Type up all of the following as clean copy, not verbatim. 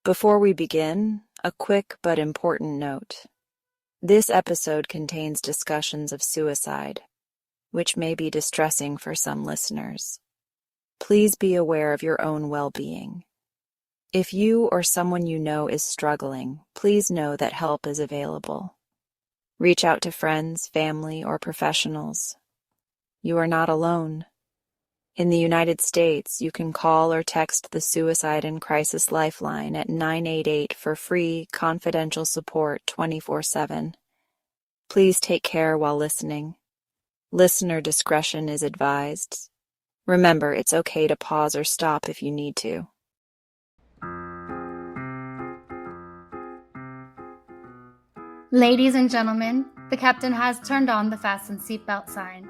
Before we begin, a quick but important note. This episode contains discussions of suicide, which may be distressing for some listeners. Please be aware of your own well-being. If you or someone you know is struggling, please know that help is available. Reach out to friends, family, or professionals. You are not alone. In the United States, you can call or text the Suicide and Crisis Lifeline at 988 for free, confidential support 24/7. Please take care while listening. Listener discretion is advised. Remember, it's okay to pause or stop if you need to. Ladies and gentlemen, the captain has turned on the fasten seatbelt sign.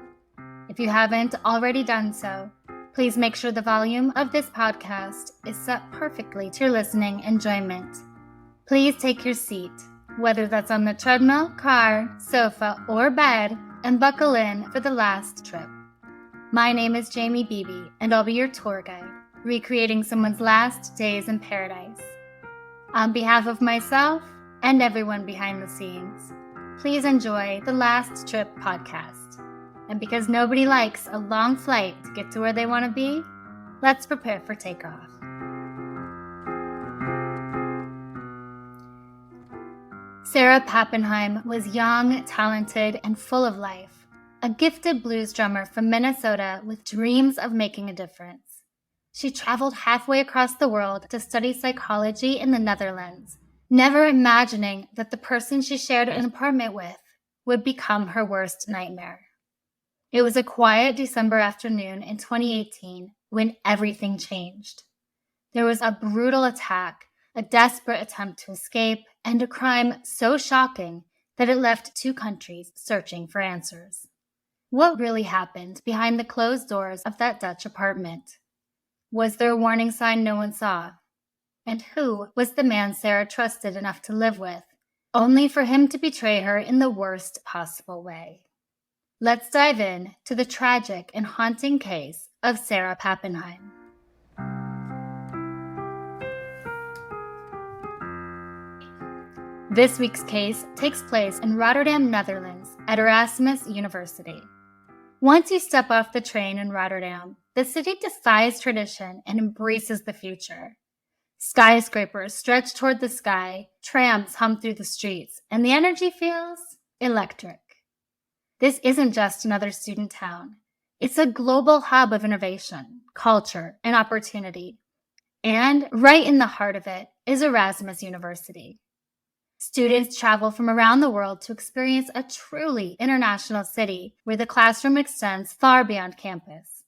If you haven't already done so, please make sure the volume of this podcast is set perfectly to your listening enjoyment. Please take your seat, whether that's on the treadmill, car, sofa, or bed, and buckle in for the last trip. My name is Jamie Beebe, and I'll be your tour guide, recreating someone's last days in paradise. On behalf of myself and everyone behind the scenes, please enjoy the Last Trip podcast. And because nobody likes a long flight to get to where they want to be, let's prepare for takeoff. Sarah Papenheim was young, talented, and full of life, a gifted blues drummer from Minnesota with dreams of making a difference. She traveled halfway across the world to study psychology in the Netherlands, never imagining that the person she shared an apartment with would become her worst nightmare. It was a quiet December afternoon in 2018 when everything changed. There was a brutal attack, a desperate attempt to escape, and a crime so shocking that it left two countries searching for answers. What really happened behind the closed doors of that Dutch apartment? Was there a warning sign no one saw? And who was the man Sarah trusted enough to live with, only for him to betray her in the worst possible way? Let's dive in to the tragic and haunting case of Sarah Papenheim. This week's case takes place in Rotterdam, Netherlands, at Erasmus University. Once you step off the train in Rotterdam, the city defies tradition and embraces the future. Skyscrapers stretch toward the sky, trams hum through the streets, and the energy feels electric. This isn't just another student town. It's a global hub of innovation, culture, and opportunity. And right in the heart of it is Erasmus University. Students travel from around the world to experience a truly international city where the classroom extends far beyond campus.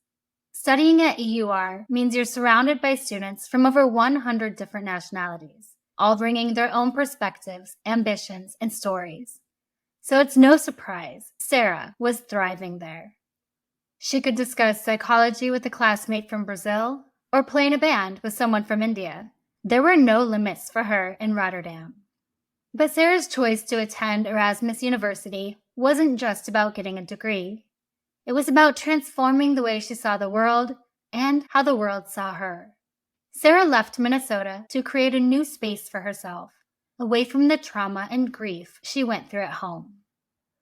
Studying at EUR means you're surrounded by students from over 100 different nationalities, all bringing their own perspectives, ambitions, and stories. So it's no surprise Sarah was thriving there. She could discuss psychology with a classmate from Brazil or play in a band with someone from India. There were no limits for her in Rotterdam. But Sarah's choice to attend Erasmus University wasn't just about getting a degree. It was about transforming the way she saw the world and how the world saw her. Sarah left Minnesota to create a new space for herself, away from the trauma and grief she went through at home.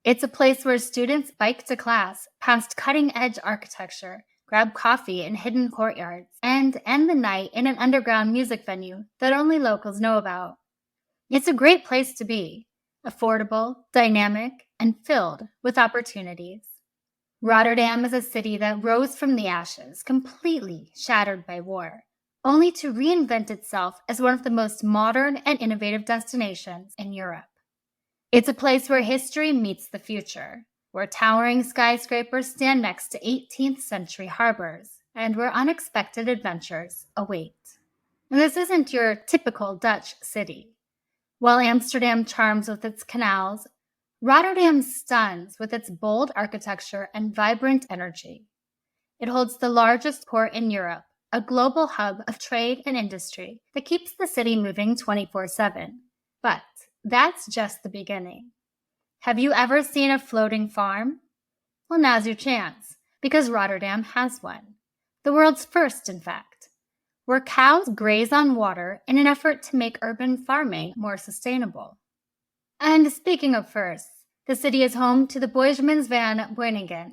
It's a place where students bike to class, past cutting-edge architecture, grab coffee in hidden courtyards, and end the night in an underground music venue that only locals know about. It's a great place to be, affordable, dynamic, and filled with opportunities. Rotterdam is a city that rose from the ashes, completely shattered by war, only to reinvent itself as one of the most modern and innovative destinations in Europe. It's a place where history meets the future, where towering skyscrapers stand next to 18th century harbors, and where unexpected adventures await. And this isn't your typical Dutch city. While Amsterdam charms with its canals, Rotterdam stuns with its bold architecture and vibrant energy. It holds the largest port in Europe, a global hub of trade and industry that keeps the city moving 24/7. But that's just the beginning. Have you ever seen a floating farm? Well, now's your chance, because Rotterdam has one. The world's first, in fact. where cows graze on water in an effort to make urban farming more sustainable. And speaking of firsts, the city is home to the Boijmans van Beuningen,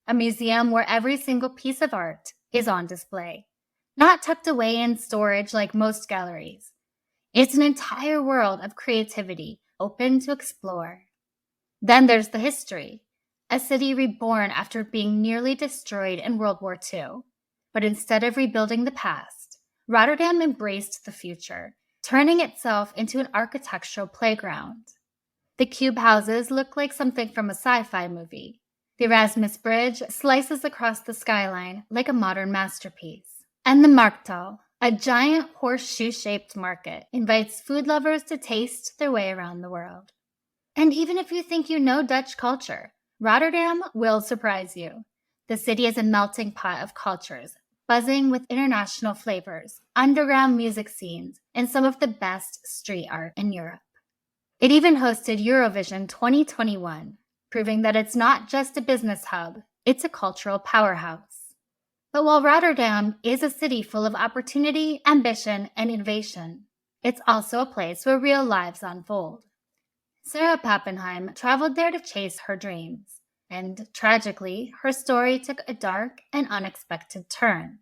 a museum where every single piece of art is on display, not tucked away in storage like most galleries. It's an entire world of creativity open to explore. Then there's the history, a city reborn after being nearly destroyed in World War II. But instead of rebuilding the past, Rotterdam embraced the future, turning itself into an architectural playground. The cube houses look like something from a sci-fi movie. The Erasmus Bridge slices across the skyline like a modern masterpiece. And the Markthal, a giant horseshoe-shaped market, invites food lovers to taste their way around the world. And even if you think you know Dutch culture, Rotterdam will surprise you. The city is a melting pot of cultures, buzzing with international flavors, underground music scenes, and some of the best street art in Europe. It even hosted Eurovision 2021, proving that it's not just a business hub, it's a cultural powerhouse. But while Rotterdam is a city full of opportunity, ambition, and innovation, it's also a place where real lives unfold. Sarah Papenheim traveled there to chase her dreams, and tragically, her story took a dark and unexpected turn,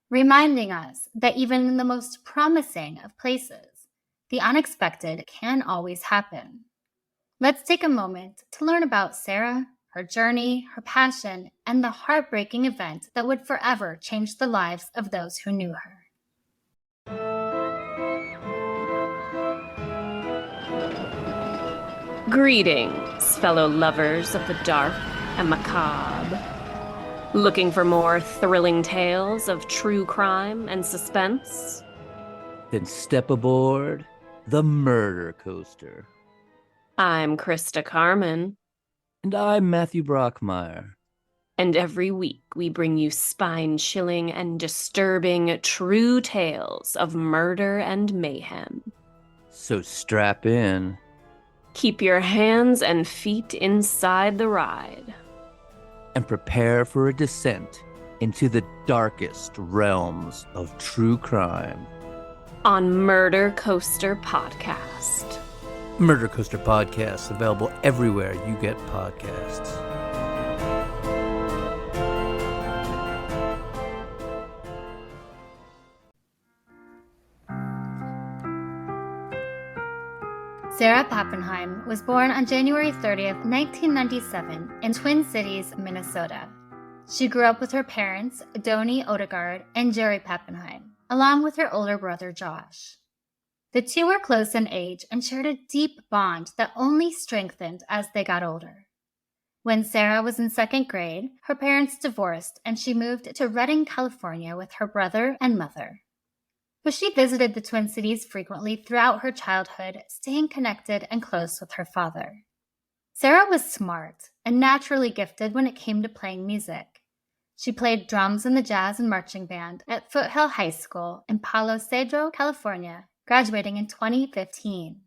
reminding us that even in the most promising of places, the unexpected can always happen. Let's take a moment to learn about Sarah, her journey, her passion, and the heartbreaking event that would forever change the lives of those who knew her. Greetings, fellow lovers of the dark and macabre. Looking for more thrilling tales of true crime and suspense? Then step aboard the Murder Coaster. I'm Krista Carmen. And I'm Matthew Brockmeyer. And every week we bring you spine-chilling and disturbing true tales of murder and mayhem. So strap in. Keep your hands and feet inside the ride. And prepare for a descent into the darkest realms of true crime. On Murder Coaster Podcast. Murder Coaster Podcast, available everywhere you get podcasts. Sarah Papenheim was born on January 30th, 1997 in Twin Cities, Minnesota. She grew up with her parents, Donnie Odegaard and Jerry Papenheim, along with her older brother, Josh. The two were close in age and shared a deep bond that only strengthened as they got older. When Sarah was in second grade, her parents divorced and she moved to Redding, California with her brother and mother. But she visited the Twin Cities frequently throughout her childhood, staying connected and close with her father. Sarah was smart and naturally gifted when it came to playing music. She played drums in the jazz and marching band at Foothill High School in Palo Cedro, California, graduating in 2015.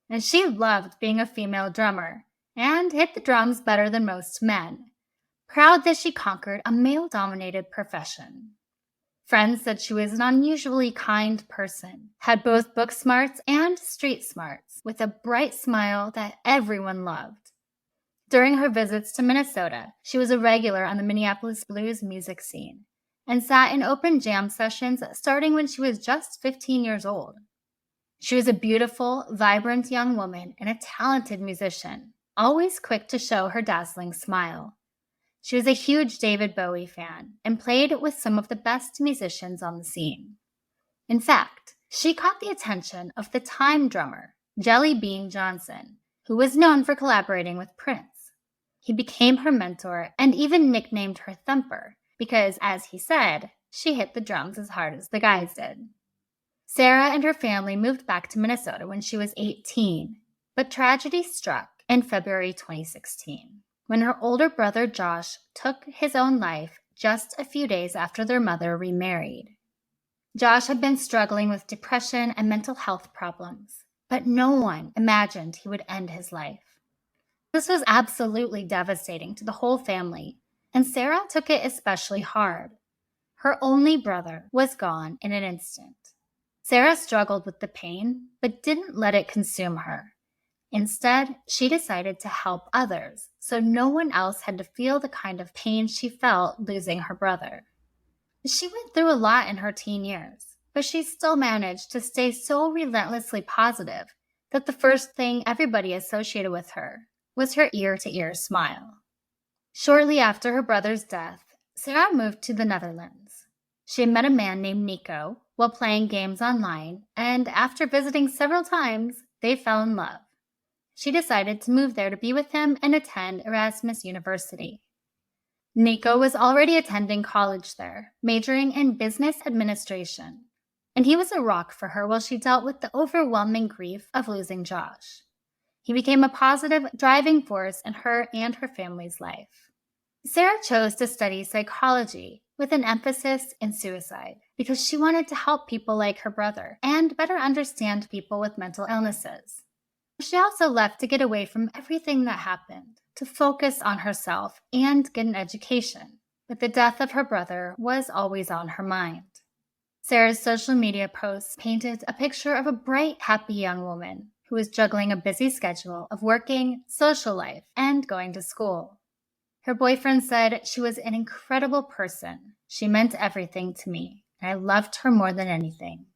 And she loved being a female drummer and hit the drums better than most men, proud that she conquered a male-dominated profession. Friends said she was an unusually kind person, had both book smarts and street smarts, with a bright smile that everyone loved. During her visits to Minnesota, she was a regular on the Minneapolis blues music scene and sat in open jam sessions starting when she was just 15 years old. She was a beautiful, vibrant young woman and a talented musician, always quick to show her dazzling smile. She was a huge David Bowie fan and played with some of the best musicians on the scene. In fact, she caught the attention of the Time drummer, Jelly Bean Johnson, who was known for collaborating with Prince. He became her mentor and even nicknamed her Thumper because, as he said, she hit the drums as hard as the guys did. Sarah and her family moved back to Minnesota when she was 18, but tragedy struck in February 2016 when her older brother Josh took his own life just a few days after their mother remarried. Josh had been struggling with depression and mental health problems, but no one imagined he would end his life. This was absolutely devastating to the whole family, and Sarah took it especially hard. Her only brother was gone in an instant. Sarah struggled with the pain, but didn't let it consume her. Instead, she decided to help others, so no one else had to feel the kind of pain she felt losing her brother. She went through a lot in her teen years, but she still managed to stay so relentlessly positive that the first thing everybody associated with her was her ear-to-ear smile. Shortly after her brother's death, Sarah moved to the Netherlands. She met a man named Nico while playing games online, and after visiting several times, they fell in love. She decided to move there to be with him and attend Erasmus University. Nico was already attending college there, majoring in business administration, and he was a rock for her while she dealt with the overwhelming grief of losing Josh. He became a positive driving force in her and her family's life. Sarah chose to study psychology with an emphasis in suicide because she wanted to help people like her brother and better understand people with mental illnesses. She also left to get away from everything that happened, to focus on herself and get an education, but the death of her brother was always on her mind. Sarah's social media posts painted a picture of a bright, happy young woman who was juggling a busy schedule of working, social life, and going to school. Her boyfriend said she was an incredible person. She meant everything to me, and I loved her more than anything.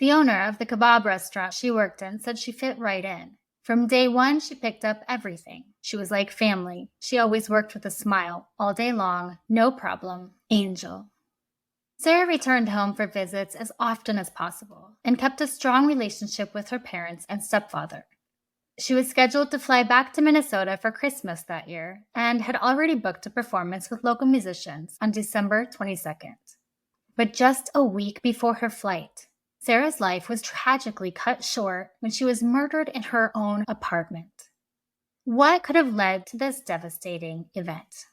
The owner of the kebab restaurant she worked in said she fit right in. From day one, she picked up everything. She was like family. She always worked with a smile all day long. No problem. Angel. Sarah returned home for visits as often as possible and kept a strong relationship with her parents and stepfather. She was scheduled to fly back to Minnesota for Christmas that year and had already booked a performance with local musicians on December 22nd. But just a week before her flight, Sarah's life was tragically cut short when she was murdered in her own apartment. What could have led to this devastating event?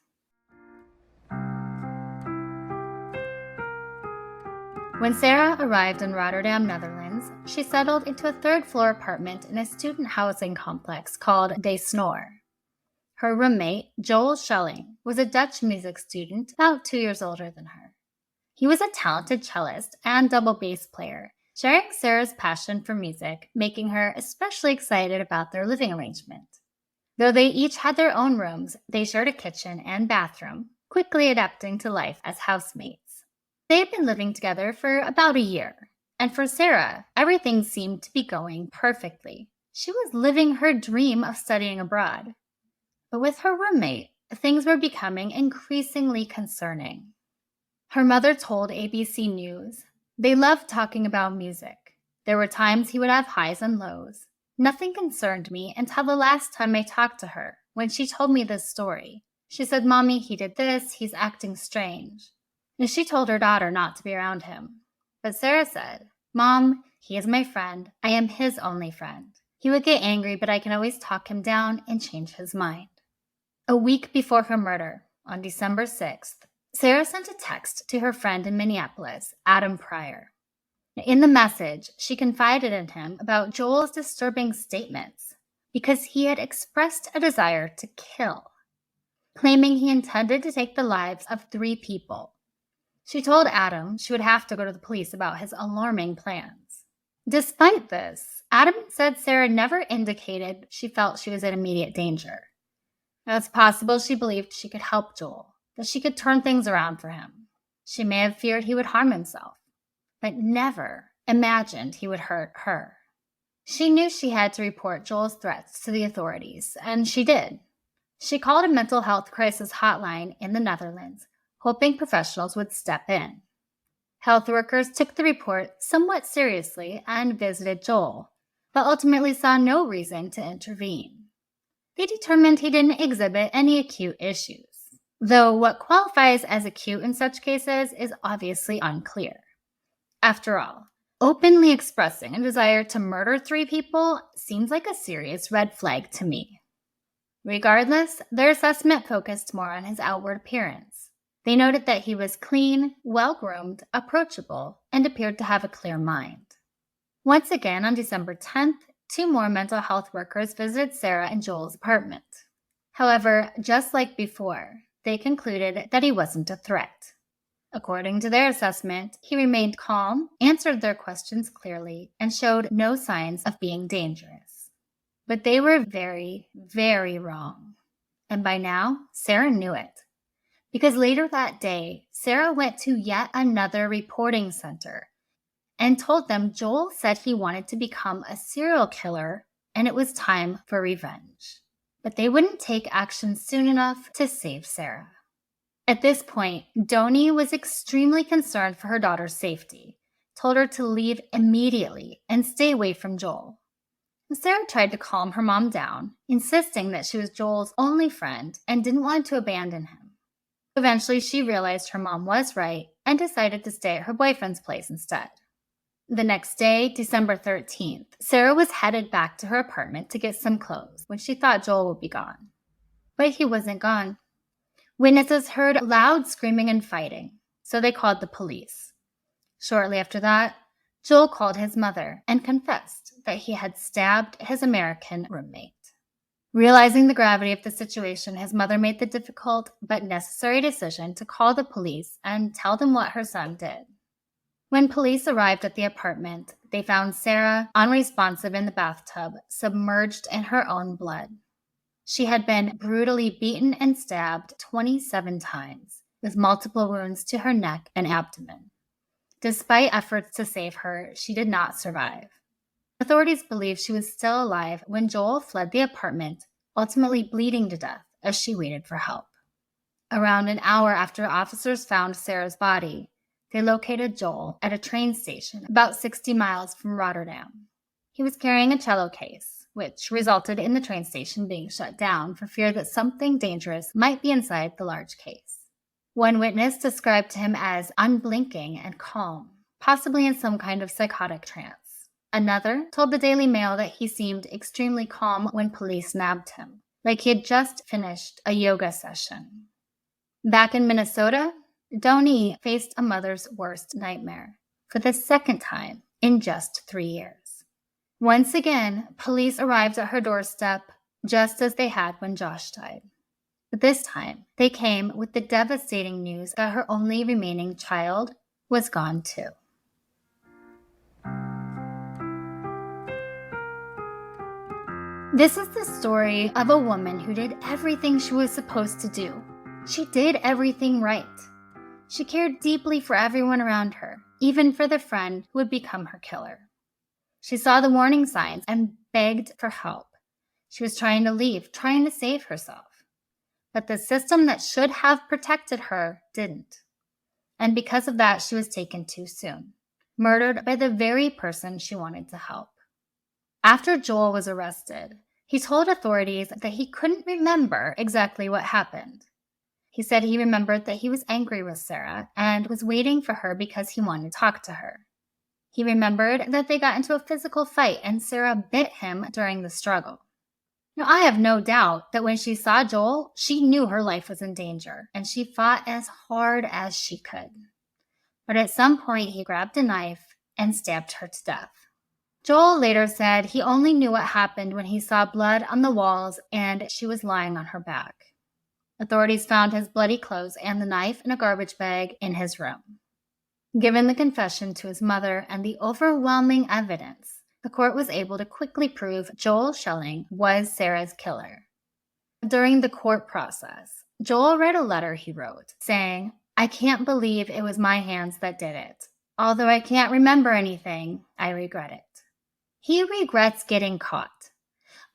When Sarah arrived in Rotterdam, Netherlands, she settled into a third-floor apartment in a student housing complex called De Snor. Her roommate, Joel Schelling, was a Dutch music student about 2 years older than her. He was a talented cellist and double bass player, sharing Sarah's passion for music, making her especially excited about their living arrangement. Though they each had their own rooms, they shared a kitchen and bathroom, quickly adapting to life as housemates. They had been living together for about a year, and for Sarah, everything seemed to be going perfectly. She was living her dream of studying abroad. But with her roommate, things were becoming increasingly concerning. Her mother told ABC News, "They loved talking about music. There were times he would have highs and lows. Nothing concerned me until the last time I talked to her, when she told me this story. She said, 'Mommy, he did this, he's acting strange.' And she told her daughter not to be around him. But Sarah said, 'Mom, he is my friend. I am his only friend. He would get angry, but I can always talk him down and change his mind.'" A week before her murder, on December 6th, Sarah sent a text to her friend in Minneapolis, Adam Pryor. In the message, she confided in him about Joel's disturbing statements because he had expressed a desire to kill, claiming he intended to take the lives of 3 people. She told Adam she would have to go to the police about his alarming plans. Despite this, Adam said Sarah never indicated she felt she was in immediate danger. Now, it's possible she believed she could help Joel, that she could turn things around for him. She may have feared he would harm himself, but never imagined he would hurt her. She knew she had to report Joel's threats to the authorities, and she did. She called a mental health crisis hotline in the Netherlands, hoping professionals would step in. Health workers took the report somewhat seriously and visited Joel, but ultimately saw no reason to intervene. They determined he didn't exhibit any acute issues, though what qualifies as acute in such cases is obviously unclear. After all, openly expressing a desire to murder 3 people seems like a serious red flag to me. Regardless, their assessment focused more on his outward appearance. They noted that he was clean, well-groomed, approachable, and appeared to have a clear mind. Once again, on December 10th, 2 more mental health workers visited Sarah and Joel's apartment. However, just like before, they concluded that he wasn't a threat. According to their assessment, he remained calm, answered their questions clearly, and showed no signs of being dangerous. But they were very, very wrong. And by now, Sarah knew it. Because later that day, Sarah went to yet another reporting center and told them Joel said he wanted to become a serial killer and it was time for revenge. But they wouldn't take action soon enough to save Sarah. At this point, Doni was extremely concerned for her daughter's safety, told her to leave immediately and stay away from Joel. Sarah tried to calm her mom down, insisting that she was Joel's only friend and didn't want to abandon him. Eventually, she realized her mom was right and decided to stay at her boyfriend's place instead. The next day, December 13th, Sarah was headed back to her apartment to get some clothes when she thought Joel would be gone. But he wasn't gone. Witnesses heard loud screaming and fighting, so they called the police. Shortly after that, Joel called his mother and confessed that he had stabbed his American roommate. Realizing the gravity of the situation, his mother made the difficult but necessary decision to call the police and tell them what her son did. When police arrived at the apartment, they found Sarah unresponsive in the bathtub, submerged in her own blood. She had been brutally beaten and stabbed 27 times, with multiple wounds to her neck and abdomen. Despite efforts to save her, she did not survive. Authorities believe she was still alive when Joel fled the apartment, ultimately bleeding to death as she waited for help. Around an hour after officers found Sarah's body, they located Joel at a train station about 60 miles from Rotterdam. He was carrying a cello case, which resulted in the train station being shut down for fear that something dangerous might be inside the large case. One witness described him as unblinking and calm, possibly in some kind of psychotic trance. Another told the Daily Mail that he seemed extremely calm when police nabbed him, like he had just finished a yoga session. Back in Minnesota, Doni faced a mother's worst nightmare for the second time in just 3 years. Once again, police arrived at her doorstep just as they had when Josh died. But this time, they came with the devastating news that her only remaining child was gone too. This is the story of a woman who did everything she was supposed to do. She did everything right. She cared deeply for everyone around her, even for the friend who would become her killer. She saw the warning signs and begged for help. She was trying to leave, trying to save herself. But the system that should have protected her didn't. And because of that, she was taken too soon, murdered by the very person she wanted to help. After Joel was arrested, he told authorities that he couldn't remember exactly what happened. He said he remembered that he was angry with Sarah and was waiting for her because he wanted to talk to her. He remembered that they got into a physical fight and Sarah bit him during the struggle. Now, I have no doubt that when she saw Joel, she knew her life was in danger and she fought as hard as she could. But at some point, he grabbed a knife and stabbed her to death. Joel later said he only knew what happened when he saw blood on the walls and she was lying on her back. Authorities found his bloody clothes and the knife in a garbage bag in his room. Given the confession to his mother and the overwhelming evidence, the court was able to quickly prove Joel Schelling was Sarah's killer. During the court process, Joel read a letter he wrote saying, "I can't believe it was my hands that did it. Although I can't remember anything, I regret it." He regrets getting caught.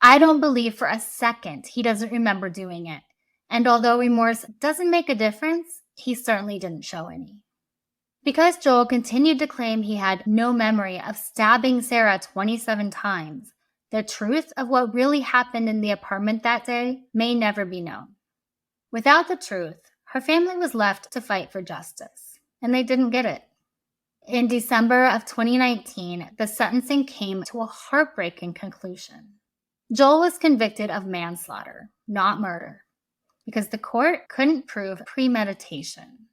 I don't believe for a second he doesn't remember doing it. And although remorse doesn't make a difference, he certainly didn't show any. Because Joel continued to claim he had no memory of stabbing Sarah 27 times, the truth of what really happened in the apartment that day may never be known. Without the truth, her family was left to fight for justice, and they didn't get it. In December of 2019, the sentencing came to a heartbreaking conclusion. Joel was convicted of manslaughter, not murder, because the court couldn't prove premeditation.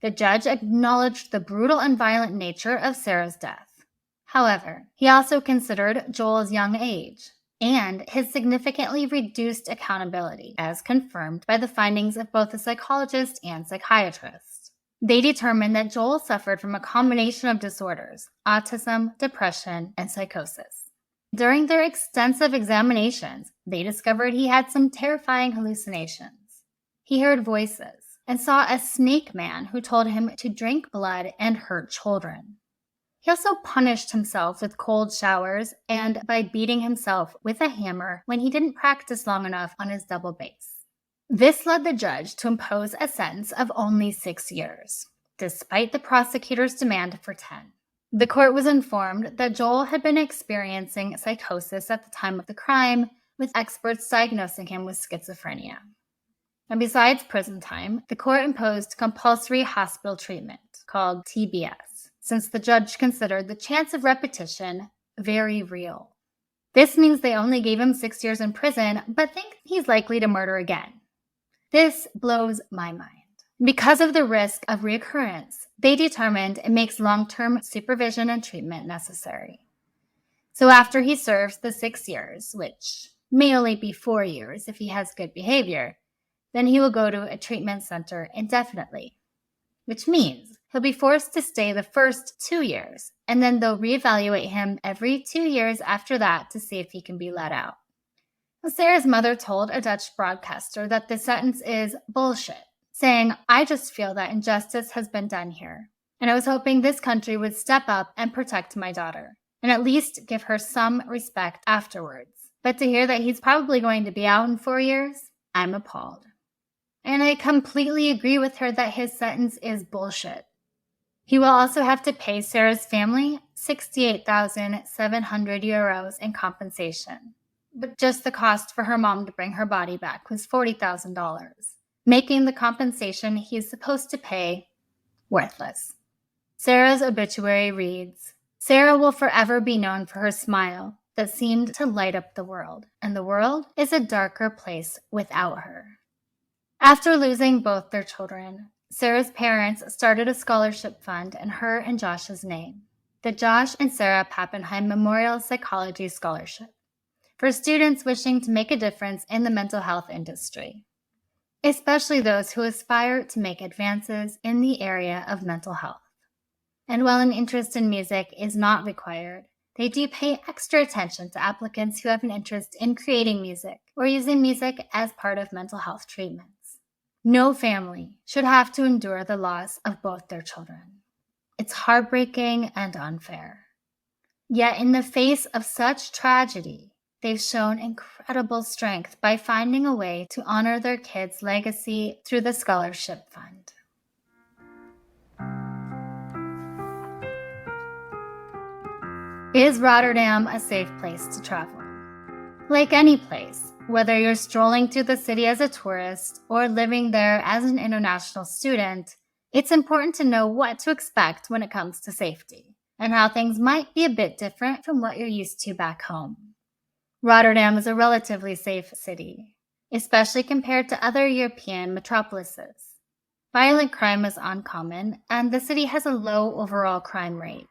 The judge acknowledged the brutal and violent nature of Sarah's death. However, he also considered Joel's young age and his significantly reduced accountability, as confirmed by the findings of both a psychologist and psychiatrist. They determined that Joel suffered from a combination of disorders: autism, depression, and psychosis. During their extensive examinations, they discovered he had some terrifying hallucinations. He heard voices and saw a snake man who told him to drink blood and hurt children. He also punished himself with cold showers and by beating himself with a hammer when he didn't practice long enough on his double bass. This led the judge to impose a sentence of only 6 years, despite the prosecutor's demand for 10. The court was informed that Joel had been experiencing psychosis at the time of the crime, with experts diagnosing him with schizophrenia. And besides prison time, the court imposed compulsory hospital treatment, called TBS, since the judge considered the chance of repetition very real. This means they only gave him 6 years in prison, but think he's likely to murder again. This blows my mind. Because of the risk of reoccurrence, they determined it makes long-term supervision and treatment necessary. So after he serves the 6 years, which may only be 4 years if he has good behavior, then he will go to a treatment center indefinitely, which means he'll be forced to stay the first 2 years, and then they'll reevaluate him every 2 years after that to see if he can be let out. Sarah's mother told a Dutch broadcaster that the sentence is bullshit, saying, "I just feel that injustice has been done here, and I was hoping this country would step up and protect my daughter, and at least give her some respect afterwards. But to hear that he's probably going to be out in 4 years, I'm appalled." And I completely agree with her that his sentence is bullshit. He will also have to pay Sarah's family 68,700 euros in compensation. But just the cost for her mom to bring her body back was $40,000, making the compensation he's supposed to pay worthless. Sarah's obituary reads, "Sarah will forever be known for her smile that seemed to light up the world, and the world is a darker place without her." After losing both their children, Sarah's parents started a scholarship fund in her and Josh's name, the Josh and Sarah Papenheim Memorial Psychology Scholarship, for students wishing to make a difference in the mental health industry, especially those who aspire to make advances in the area of mental health. And while an interest in music is not required, they do pay extra attention to applicants who have an interest in creating music or using music as part of mental health treatments. No family should have to endure the loss of both their children. It's heartbreaking and unfair. Yet in the face of such tragedy, they've shown incredible strength by finding a way to honor their kids' legacy through the scholarship fund. Is Rotterdam a safe place to travel? Like any place, whether you're strolling through the city as a tourist or living there as an international student, it's important to know what to expect when it comes to safety and how things might be a bit different from what you're used to back home. Rotterdam is a relatively safe city, especially compared to other European metropolises. Violent crime is uncommon, and the city has a low overall crime rate.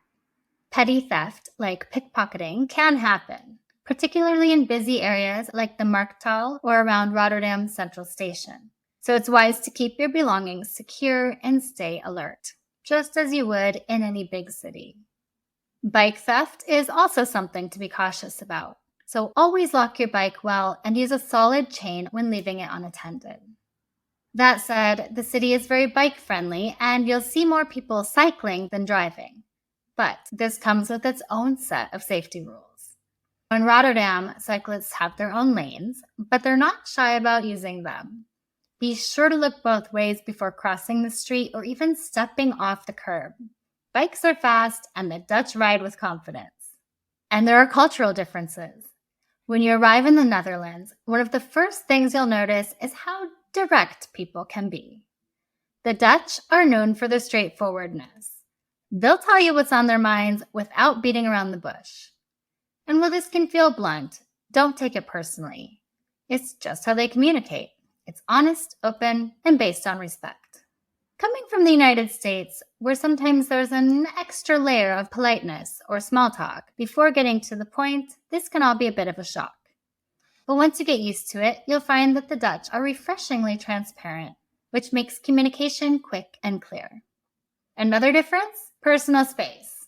Petty theft, like pickpocketing, can happen, particularly in busy areas like the Markthal or around Rotterdam Central Station. So it's wise to keep your belongings secure and stay alert, just as you would in any big city. Bike theft is also something to be cautious about. So always lock your bike well and use a solid chain when leaving it unattended. That said, the city is very bike-friendly and you'll see more people cycling than driving. But this comes with its own set of safety rules. In Rotterdam, cyclists have their own lanes, but they're not shy about using them. Be sure to look both ways before crossing the street or even stepping off the curb. Bikes are fast and the Dutch ride with confidence. And there are cultural differences. When you arrive in the Netherlands, one of the first things you'll notice is how direct people can be. The Dutch are known for their straightforwardness. They'll tell you what's on their minds without beating around the bush. And while this can feel blunt, don't take it personally. It's just how they communicate. It's honest, open, and based on respect. Coming from the United States, where sometimes there's an extra layer of politeness or small talk before getting to the point, this can all be a bit of a shock. But once you get used to it, you'll find that the Dutch are refreshingly transparent, which makes communication quick and clear. Another difference? Personal space.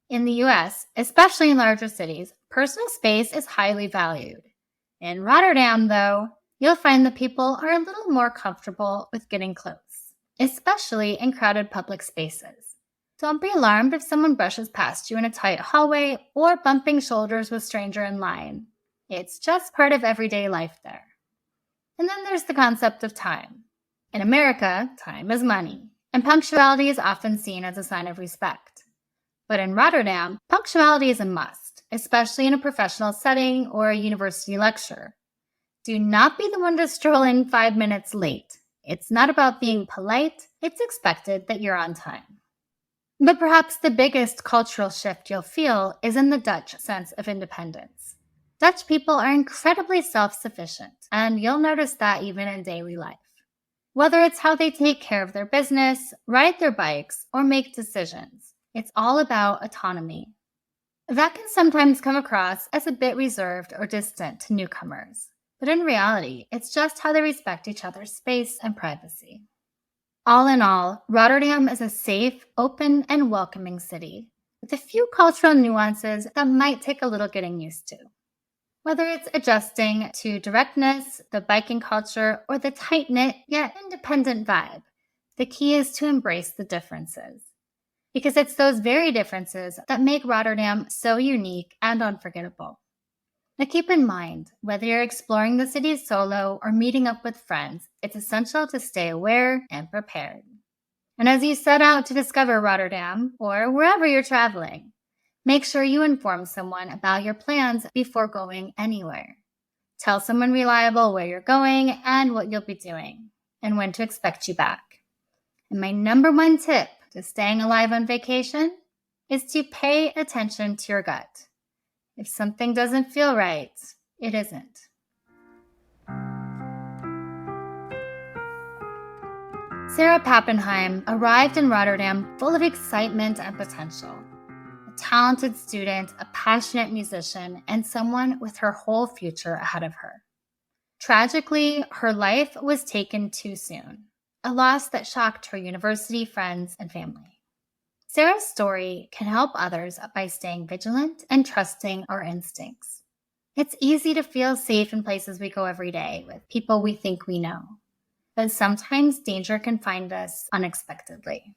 In the US, especially in larger cities, personal space is highly valued. In Rotterdam, though, you'll find that people are a little more comfortable with getting close, especially in crowded public spaces. Don't be alarmed if someone brushes past you in a tight hallway or bumping shoulders with a stranger in line. It's just part of everyday life there. And then there's the concept of time. In America, time is money, and punctuality is often seen as a sign of respect. But in Rotterdam, punctuality is a must, especially in a professional setting or a university lecture. Do not be the one to stroll in 5 minutes late. It's not about being polite, it's expected that you're on time. But perhaps the biggest cultural shift you'll feel is in the Dutch sense of independence. Dutch people are incredibly self-sufficient, and you'll notice that even in daily life. Whether it's how they take care of their business, ride their bikes, or make decisions, it's all about autonomy. That can sometimes come across as a bit reserved or distant to newcomers, but in reality, it's just how they respect each other's space and privacy. All in all, Rotterdam is a safe, open, and welcoming city, with a few cultural nuances that might take a little getting used to. Whether it's adjusting to directness, the biking culture, or the tight-knit yet independent vibe, the key is to embrace the differences. Because it's those very differences that make Rotterdam so unique and unforgettable. Now keep in mind, whether you're exploring the city solo or meeting up with friends, it's essential to stay aware and prepared. And as you set out to discover Rotterdam, or wherever you're traveling, make sure you inform someone about your plans before going anywhere. Tell someone reliable where you're going and what you'll be doing, and when to expect you back. And my number one tip to staying alive on vacation is to pay attention to your gut. If something doesn't feel right, it isn't. Sarah Papenheim arrived in Rotterdam full of excitement and potential. A talented student, a passionate musician, and someone with her whole future ahead of her. Tragically, her life was taken too soon, a loss that shocked her university friends and family. Sarah's story can help others by staying vigilant and trusting our instincts. It's easy to feel safe in places we go every day with people we think we know, but sometimes danger can find us unexpectedly.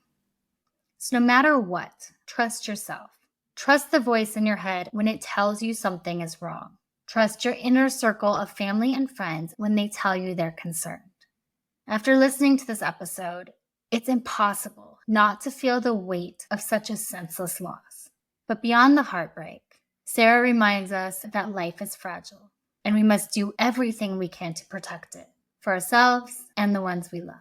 So no matter what, trust yourself. Trust the voice in your head when it tells you something is wrong. Trust your inner circle of family and friends when they tell you they're concerned. After listening to this episode, it's impossible not to feel the weight of such a senseless loss. But beyond the heartbreak, Sarah reminds us that life is fragile, and we must do everything we can to protect it, for ourselves and the ones we love.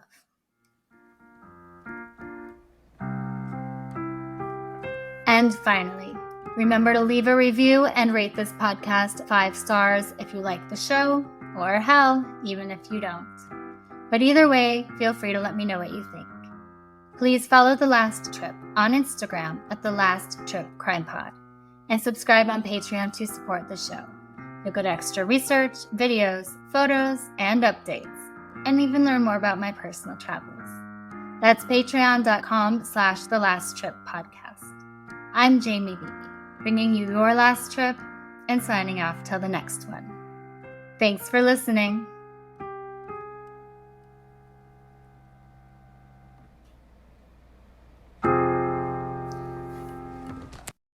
And finally, remember to leave a review and rate this podcast 5 stars if you like the show, or hell, even if you don't. But either way, feel free to let me know what you think. Please follow The Last Trip on Instagram at The Last Trip Crime Pod, and subscribe on Patreon to support the show. You'll get extra research, videos, photos, and updates, and even learn more about my personal travels. That's patreon.com/The Last Trip Podcast. I'm Jamie Beebe, bringing you your last trip and signing off till the next one. Thanks for listening.